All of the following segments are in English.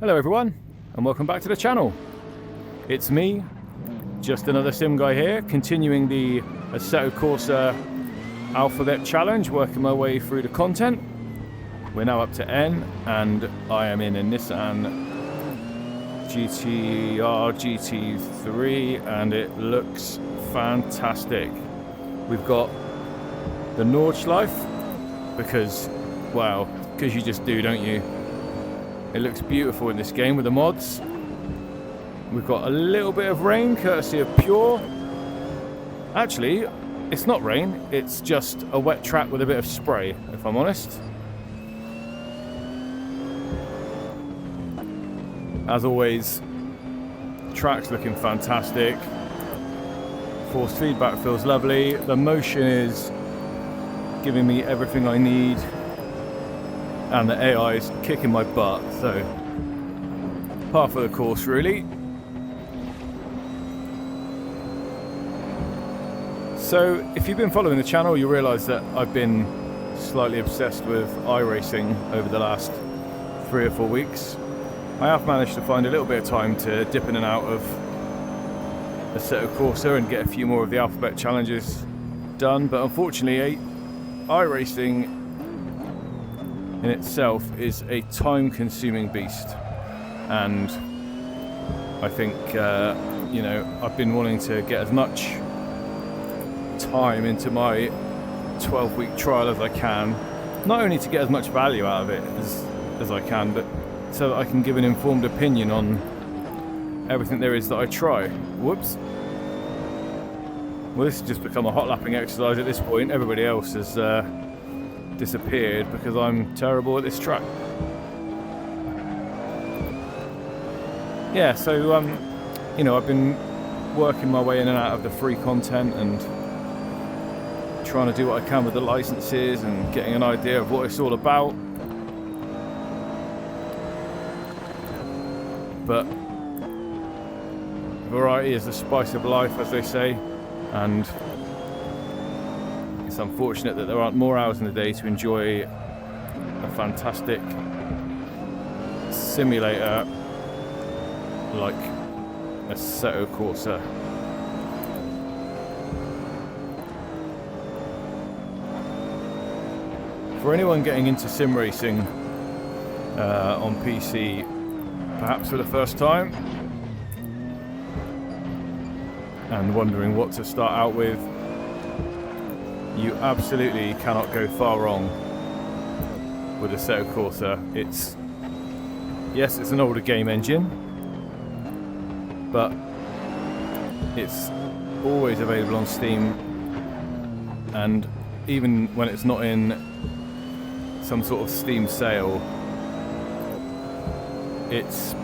Hello everyone, and welcome back to the channel. It's me, just another sim guy here, continuing the Assetto Corsa Alphabet Challenge, working my way through the content. We're now up to N, and I am in a Nissan GTR GT4, and it looks fantastic. We've got the Nordschleife, because you just do, don't you? It looks beautiful in this game with the mods. We've got a little bit of rain, courtesy of Pure. Actually, it's not rain, it's just a wet track with a bit of spray, if I'm honest. As always, track's looking fantastic. Force feedback feels lovely. The motion is giving me everything I need. And the AI is kicking my butt, so par for the course really. So if you've been following the channel, you realise that I've been slightly obsessed with iRacing over the last 3 or 4 weeks. I have managed to find a little bit of time to dip in and out of Assetto Corsa and get a few more of the alphabet challenges done, but unfortunately iRacing in itself is a time-consuming beast, and I think I've been wanting to get as much time into my 12-week trial as I can, not only to get as much value out of it as I can, but so that I can give an informed opinion on everything there is that I try. Whoops. Well, this has just become a hot lapping exercise at this point. Everybody else has disappeared because I'm terrible at this track. Yeah, so I've been working my way in and out of the free content and trying to do what I can with the licenses and getting an idea of what it's all about. But variety is the spice of life, as they say, and it's unfortunate that there aren't more hours in the day to enjoy a fantastic simulator like Assetto Corsa. For anyone getting into sim racing on PC, perhaps for the first time, and wondering what to start out with, you absolutely cannot go far wrong with Assetto Corsa. It's an older game engine, but it's always available on Steam, and even when it's not in some sort of Steam sale, it's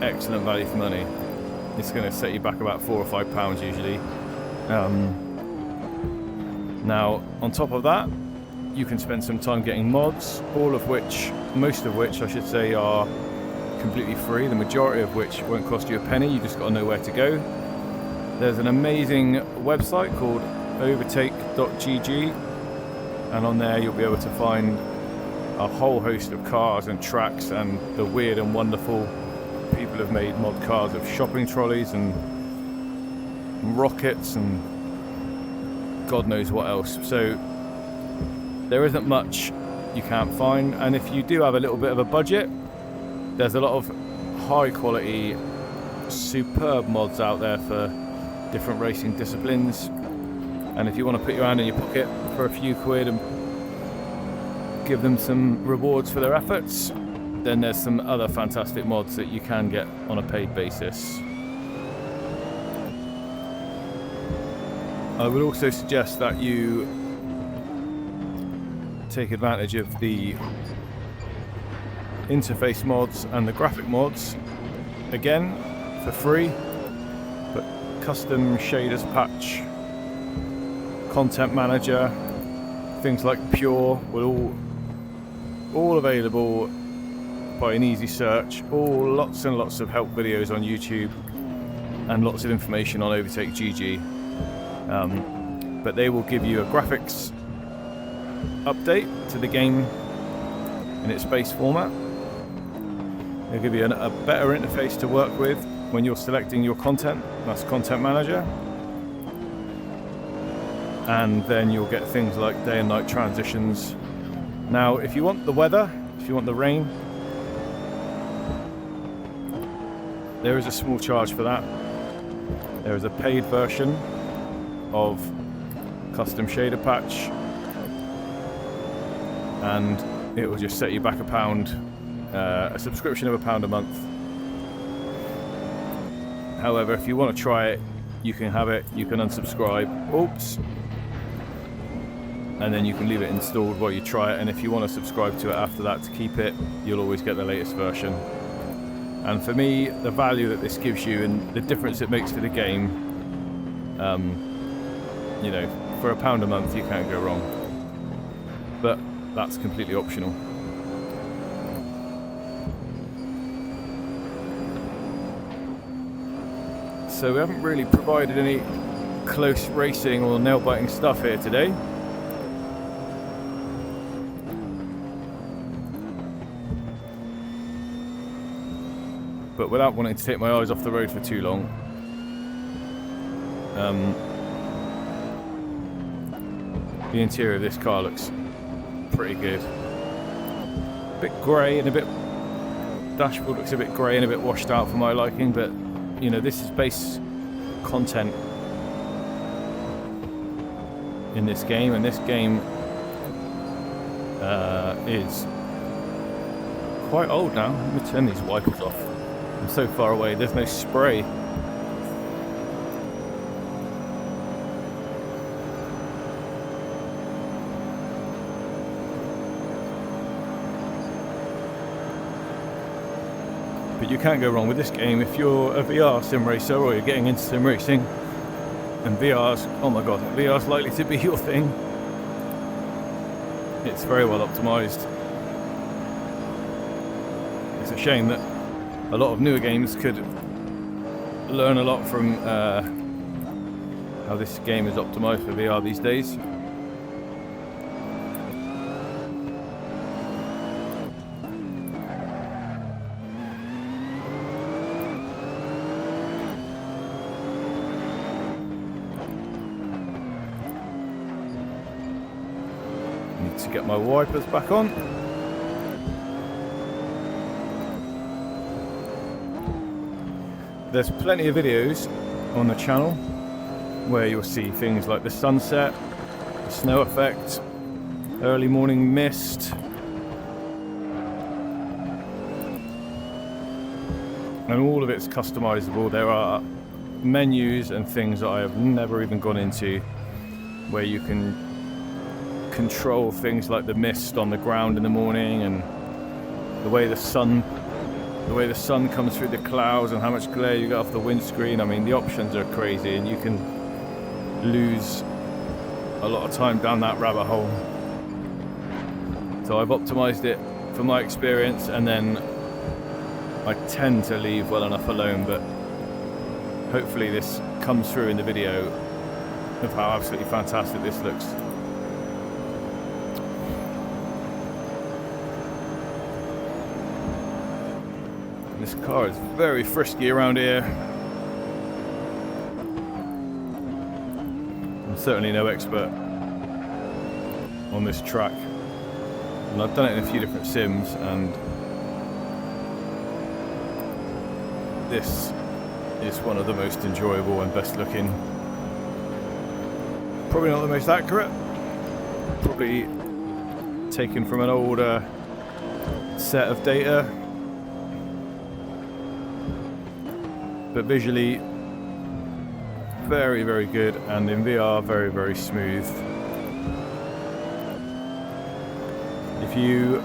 excellent value for money. It's going to set you back about £4 or £5 usually. Now, on top of that, you can spend some time getting mods, most of which I should say are completely free, the majority of which won't cost you a penny. You just got to know where to go. There's an amazing website called overtake.gg, and on there you'll be able to find a whole host of cars and tracks, and the weird and wonderful people have made mod cars of shopping trolleys and rockets and God knows what else. So there isn't much you can't find, and if you do have a little bit of a budget, there's a lot of high quality, superb mods out there for different racing disciplines, and if you want to put your hand in your pocket for a few quid and give them some rewards for their efforts, then there's some other fantastic mods that you can get on a paid basis. I would also suggest that you take advantage of the interface mods and the graphic mods, again for free, but custom shaders patch, content manager, things like Pure will all available by an easy search. Lots and lots of help videos on YouTube and lots of information on Overtake GG. But they will give you a graphics update to the game in its base format, It'll give you a better interface to work with when you're selecting your content. That's Content Manager. And then you'll get things like day and night transitions. Now, if you want the weather, if you want the rain, there is a small charge for that. There is a paid version of Custom Shader Patch, and it will just set you back £1, a subscription of £1 a month. However, if you want to try it, you can have it, you can unsubscribe, oops, and then you can leave it installed while you try it, and if you want to subscribe to it after that to keep it, you'll always get the latest version. And for me, the value that this gives you and the difference it makes for the game, you know, for £1 a month you can't go wrong. But that's completely optional. So we haven't really provided any close racing or nail-biting stuff here today. But without wanting to take my eyes off the road for too long, the interior of this car looks pretty good. A bit grey and a bit, dashboard looks a bit grey and a bit washed out for my liking, but you know, this is base content in this game, and this game is quite old now. Let me turn these wipers off. I'm so far away, there's no spray. But you can't go wrong with this game if you're a VR sim racer or you're getting into sim racing. And VR's, oh my god, VR's likely to be your thing. It's very well optimized. It's a shame that a lot of newer games could learn a lot from how this game is optimized for VR these days. Need to get my wipers back on. There's plenty of videos on the channel where you'll see things like the sunset, the snow effect, early morning mist, and all of it's customizable. There are menus and things that I have never even gone into where you can control things like the mist on the ground in the morning and the way the sun comes through the clouds and how much glare you get off the windscreen. I mean, the options are crazy and you can lose a lot of time down that rabbit hole. So I've optimized it for my experience, and then I tend to leave well enough alone, but hopefully this comes through in the video of how absolutely fantastic this looks. This car is very frisky around here. I'm certainly no expert on this track, and I've done it in a few different sims, and this is one of the most enjoyable and best looking. Probably not the most accurate, probably taken from an older set of data, but visually very, very good, and in VR very, very smooth. If you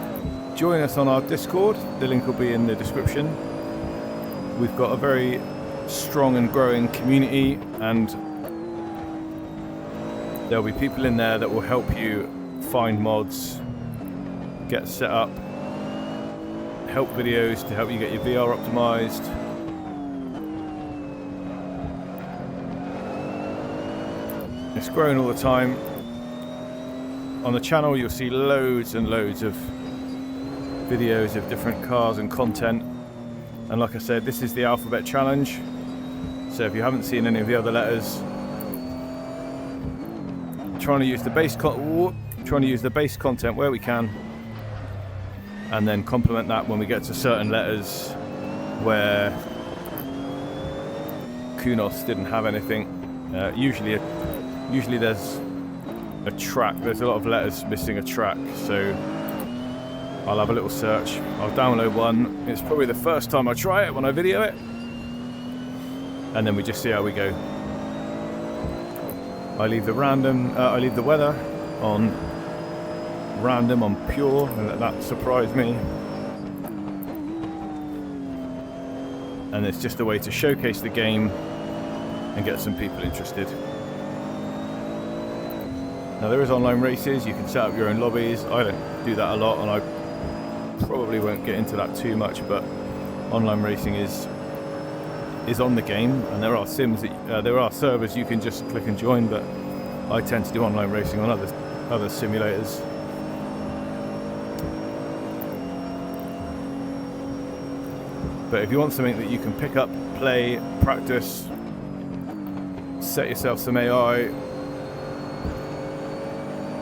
join us on our Discord, the link will be in the description. We've got a very strong and growing community, and there'll be people in there that will help you find mods, get set up, help videos to help you get your VR optimized. It's growing all the time. On the channel you'll see loads and loads of videos of different cars and content. And like I said, this is the alphabet challenge. So if you haven't seen any of the other letters, trying to use the base content where we can, and then complement that when we get to certain letters where Kunos didn't have anything. Usually there's a track. There's a lot of letters missing a track, so I'll have a little search. I'll download one. It's probably the first time I try it when I video it, and then we just see how we go. I leave the weather on random, on pure, and that surprised me. And it's just a way to showcase the game and get some people interested. Now there is online races. You can set up your own lobbies. I don't do that a lot, and I probably won't get into that too much, but online racing is on the game, and there are sims that there are servers you can just click and join, but I tend to do online racing on other simulators. But if you want something that you can pick up, play, practice, set yourself some AI,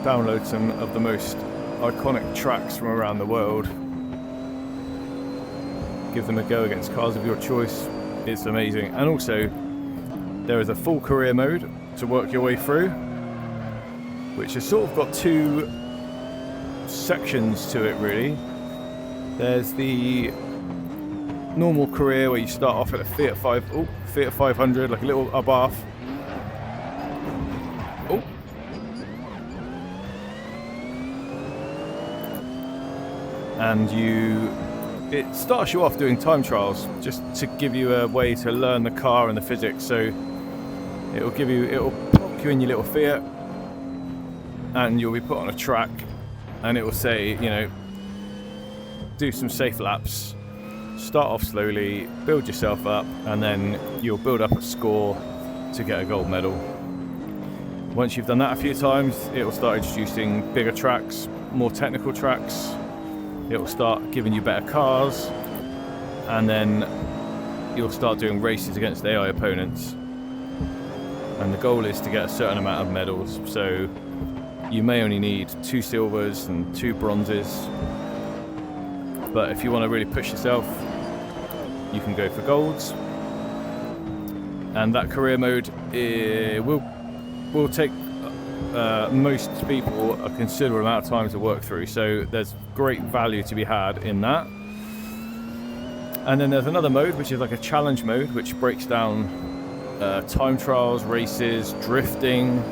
download some of the most iconic tracks from around the world, give them a go against cars of your choice, it's amazing. And also, there is a full career mode to work your way through, which has sort of got two sections to it really. There's the normal career where you start off at a Fiat 500, like a little Abarth. Oh. And it starts you off doing time trials just to give you a way to learn the car and the physics. So it'll plonk you in your little Fiat, and you'll be put on a track, and it will say, do some safe laps. Start off slowly, build yourself up, and then you'll build up a score to get a gold medal. Once you've done that a few times, it will start introducing bigger tracks, more technical tracks. It will start giving you better cars, and then you'll start doing races against AI opponents. And the goal is to get a certain amount of medals. So you may only need 2 silvers and 2 bronzes. But if you want to really push yourself, you can go for golds. And that career mode will take most people a considerable amount of time to work through. So there's great value to be had in that. And then there's another mode, which is like a challenge mode, which breaks down time trials, races, drifting.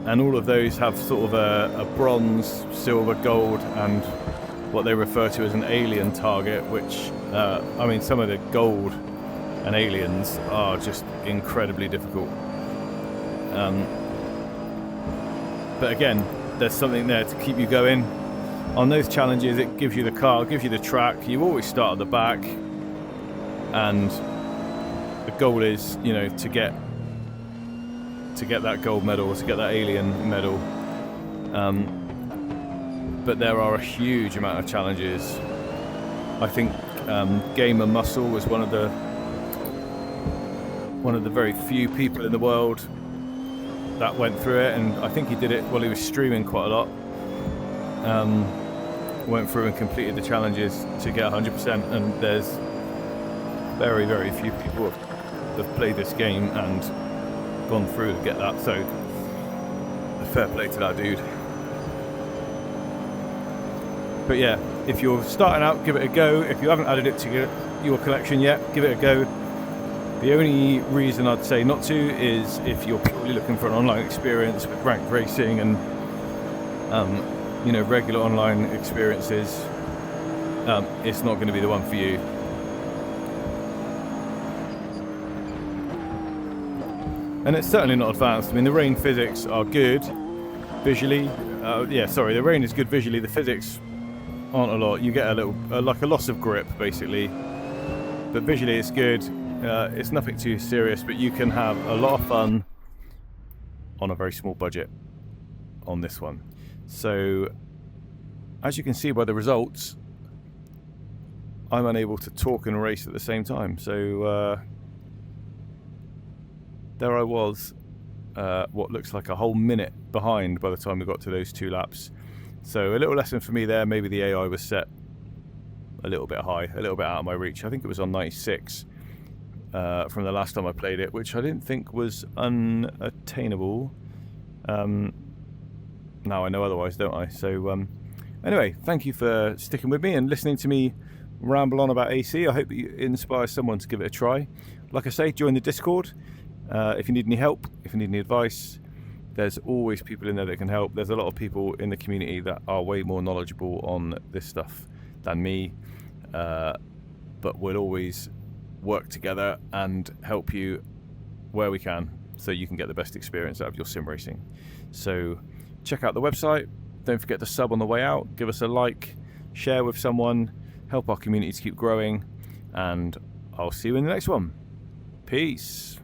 And all of those have sort of a bronze, silver, gold, and what they refer to as an alien target, which, some of the gold and aliens are just incredibly difficult. But again, there's something there to keep you going. On those challenges, it gives you the car, gives you the track. You always start at the back, and the goal is, to get that gold medal, to get that alien medal. But there are a huge amount of challenges. I think Gamer Muscle was one of the very few people in the world that went through it, and I think he did it while he was streaming quite a lot. Went through and completed the challenges to get 100%, and there's very, very few people that have played this game and gone through to get that, so fair play to that dude. But yeah, if you're starting out, give it a go. If you haven't added it to your collection yet, give it a go. The only reason I'd say not to is if you're purely looking for an online experience with ranked racing and regular online experiences, it's not going to be the one for you. And it's certainly not advanced. I mean, the rain physics are good visually. The rain is good visually. The physics aren't a lot. You get a little, like a loss of grip, basically. But visually, it's good. It's nothing too serious, but you can have a lot of fun on a very small budget on this one. So, as you can see by the results, I'm unable to talk and race at the same time. So there I was, what looks like a whole minute behind by the time we got to those 2 laps. So a little lesson for me there. Maybe the AI was set a little bit high, a little bit out of my reach. I think it was on 96 from the last time I played it, which I didn't think was unattainable. Now I know otherwise, don't I? So anyway, thank you for sticking with me and listening to me ramble on about AC. I hope it inspires someone to give it a try. Like I say, join the Discord. If you need any help, if you need any advice, there's always people in there that can help. There's a lot of people in the community that are way more knowledgeable on this stuff than me, but we'll always work together and help you where we can so you can get the best experience out of your sim racing. So check out the website. Don't forget to sub on the way out. Give us a like, share with someone, help our community to keep growing, and I'll see you in the next one. Peace.